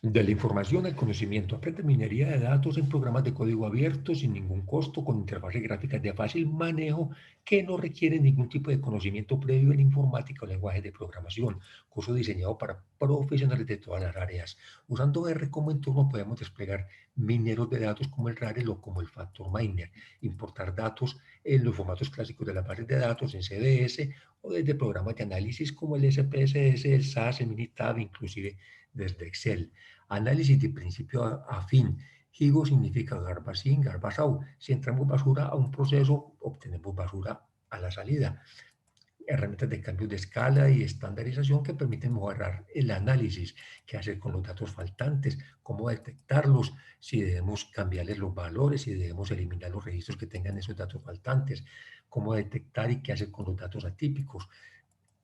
De la información al conocimiento. Aprende minería de datos en programas de código abierto sin ningún costo, con interfaces gráficas de fácil manejo que no requieren ningún tipo de conocimiento previo en informática o lenguaje de programación. Curso diseñado para profesionales de todas las áreas. Usando R como entorno podemos desplegar mineros de datos como el Rarel o como el Factor Miner, importar datos en los formatos clásicos de las bases de datos en CDS o desde programas de análisis como el SPSS, el SAS, el Minitab, inclusive desde Excel. Análisis de principio a fin. HIGO significa garbage in, garbage out. Si entramos basura a un proceso, obtenemos basura a la salida. Herramientas de cambio de escala y estandarización que permiten mejorar el análisis, qué hacer con los datos faltantes, cómo detectarlos, si debemos cambiarles los valores, si debemos eliminar los registros que tengan esos datos faltantes, cómo detectar y qué hacer con los datos atípicos,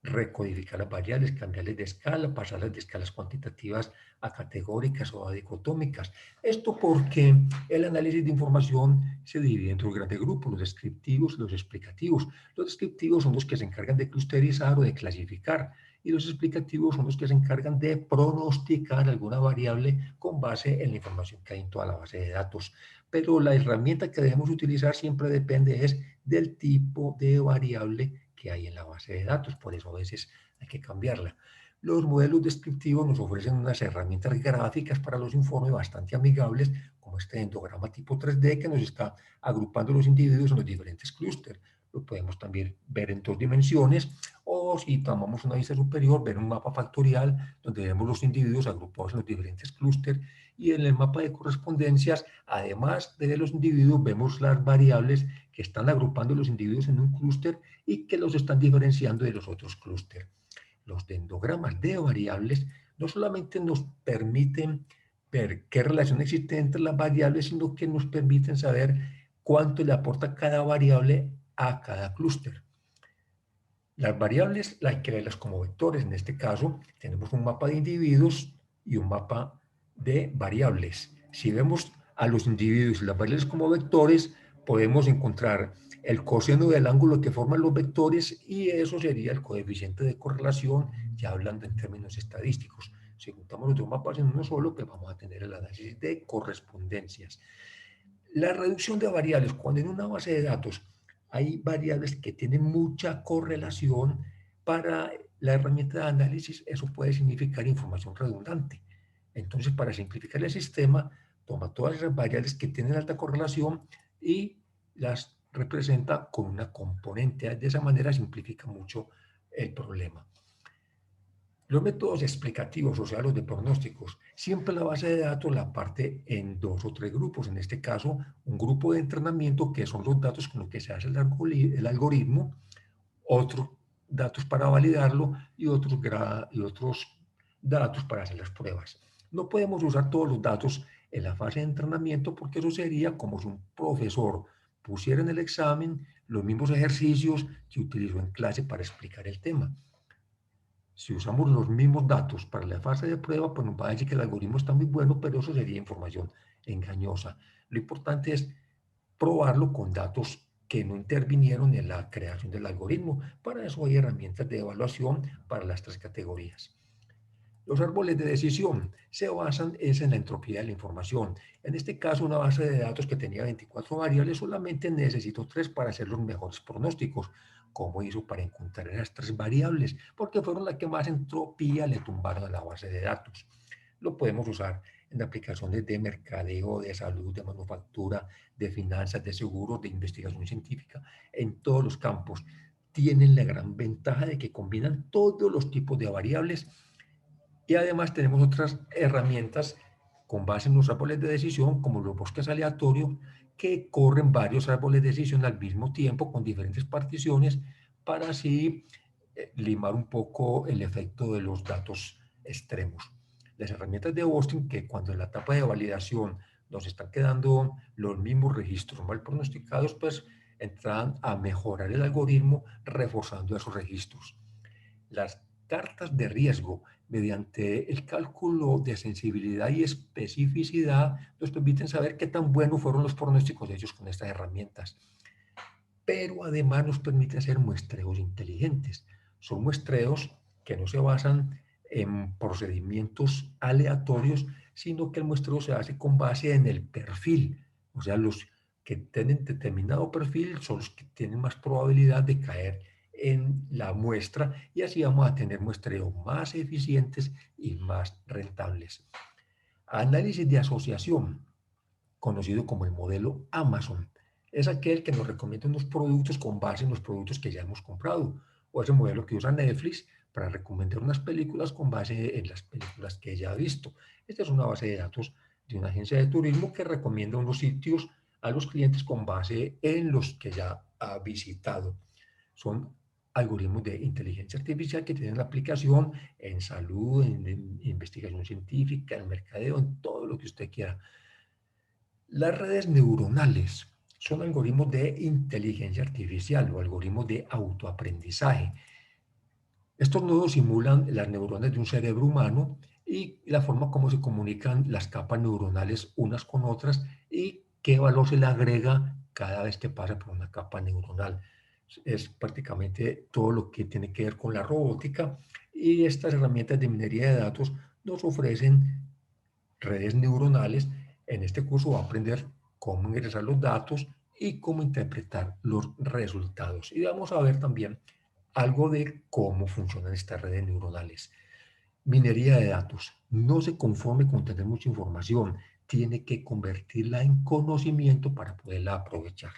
recodificar las variables, cambiarles de escala, pasarlas de escalas cuantitativas a categóricas o a dicotómicas. Esto porque el análisis de información se divide en dos grandes grupos, los descriptivos y los explicativos. Los descriptivos son los que se encargan de clusterizar o de clasificar, y los explicativos son los que se encargan de pronosticar alguna variable con base en la información que hay en toda la base de datos. Pero la herramienta que debemos utilizar siempre depende es del tipo de variable que hay en la base de datos, por eso a veces hay que cambiarla. Los modelos descriptivos nos ofrecen unas herramientas gráficas para los informes bastante amigables, como este endograma tipo 3D que nos está agrupando los individuos en los diferentes clústeres. Lo podemos también ver en dos dimensiones, o si tomamos una vista superior, ver un mapa factorial donde vemos los individuos agrupados en los diferentes clústeres, y en el mapa de correspondencias, además de los individuos, vemos las variables que están agrupando los individuos en un clúster y que los están diferenciando de los otros clústeres. Los dendogramas de variables no solamente nos permiten ver qué relación existe entre las variables, sino que nos permiten saber cuánto le aporta cada variable a cada clúster. Las variables hay que verlas como vectores. En este caso, tenemos un mapa de individuos y un mapa de variables. Si vemos a los individuos y las variables como vectores, podemos encontrar el coseno del ángulo que forman los vectores, y eso sería el coeficiente de correlación, ya hablando en términos estadísticos. Si juntamos los dos mapas en uno solo, pues vamos a tener el análisis de correspondencias. La reducción de variables, cuando en una base de datos hay variables que tienen mucha correlación, para la herramienta de análisis eso puede significar información redundante. Entonces, para simplificar el sistema, toma todas esas variables que tienen alta correlación y las representa con una componente. De esa manera simplifica mucho el problema. Los métodos explicativos, o sea, los de pronósticos, siempre la base de datos la parte en dos o tres grupos. En este caso, un grupo de entrenamiento, que son los datos con los que se hace el algoritmo, otros datos para validarlo y otros datos para hacer las pruebas. No podemos usar todos los datos en la fase de entrenamiento, porque eso sería como si un profesor pusiera en el examen los mismos ejercicios que utilizó en clase para explicar el tema. Si usamos los mismos datos para la fase de prueba, pues nos va a decir que el algoritmo está muy bueno, pero eso sería información engañosa. Lo importante es probarlo con datos que no intervinieron en la creación del algoritmo. Para eso hay herramientas de evaluación para las tres categorías. Los árboles de decisión se basan en la entropía de la información. En este caso, una base de datos que tenía 24 variables, solamente necesito 3 para hacer los mejores pronósticos. ¿Cómo hizo para encontrar esas 3 variables? Porque fueron las que más entropía le tumbaron a la base de datos. Lo podemos usar en aplicaciones de mercadeo, de salud, de manufactura, de finanzas, de seguros, de investigación científica, en todos los campos. Tienen la gran ventaja de que combinan todos los tipos de variables, y además tenemos otras herramientas con base en los árboles de decisión, como los bosques aleatorios, que corren varios árboles de decisión al mismo tiempo con diferentes particiones, para así limar un poco el efecto de los datos extremos. Las herramientas de Boston, que cuando en la etapa de validación nos están quedando los mismos registros mal pronosticados, pues entran a mejorar el algoritmo reforzando esos registros. Las cartas de riesgo, mediante el cálculo de sensibilidad y especificidad, nos permiten saber qué tan buenos fueron los pronósticos hechos con estas herramientas. Pero además nos permite hacer muestreos inteligentes. Son muestreos que no se basan en procedimientos aleatorios, sino que el muestreo se hace con base en el perfil. O sea, los que tienen determinado perfil son los que tienen más probabilidad de caer en la muestra y así vamos a tener muestreos más eficientes y más rentables. Análisis de asociación, conocido como el modelo Amazon, es aquel que nos recomienda unos productos con base en los productos que ya hemos comprado, o ese modelo que usa Netflix para recomendar unas películas con base en las películas que ya ha visto. Esta es una base de datos de una agencia de turismo que recomienda unos sitios a los clientes con base en los que ya ha visitado. Son algoritmos de inteligencia artificial que tienen aplicación en salud, en investigación científica, en mercadeo, en todo lo que usted quiera. Las redes neuronales son algoritmos de inteligencia artificial o algoritmos de autoaprendizaje. Estos nodos simulan las neuronas de un cerebro humano y la forma como se comunican las capas neuronales unas con otras y qué valor se le agrega cada vez que pasa por una capa neuronal. Es prácticamente todo lo que tiene que ver con la robótica y estas herramientas de minería de datos nos ofrecen redes neuronales. En este curso va a aprender cómo ingresar los datos y cómo interpretar los resultados. Y vamos a ver también algo de cómo funcionan estas redes neuronales. Minería de datos. No se conforme con tener mucha información, tiene que convertirla en conocimiento para poderla aprovechar.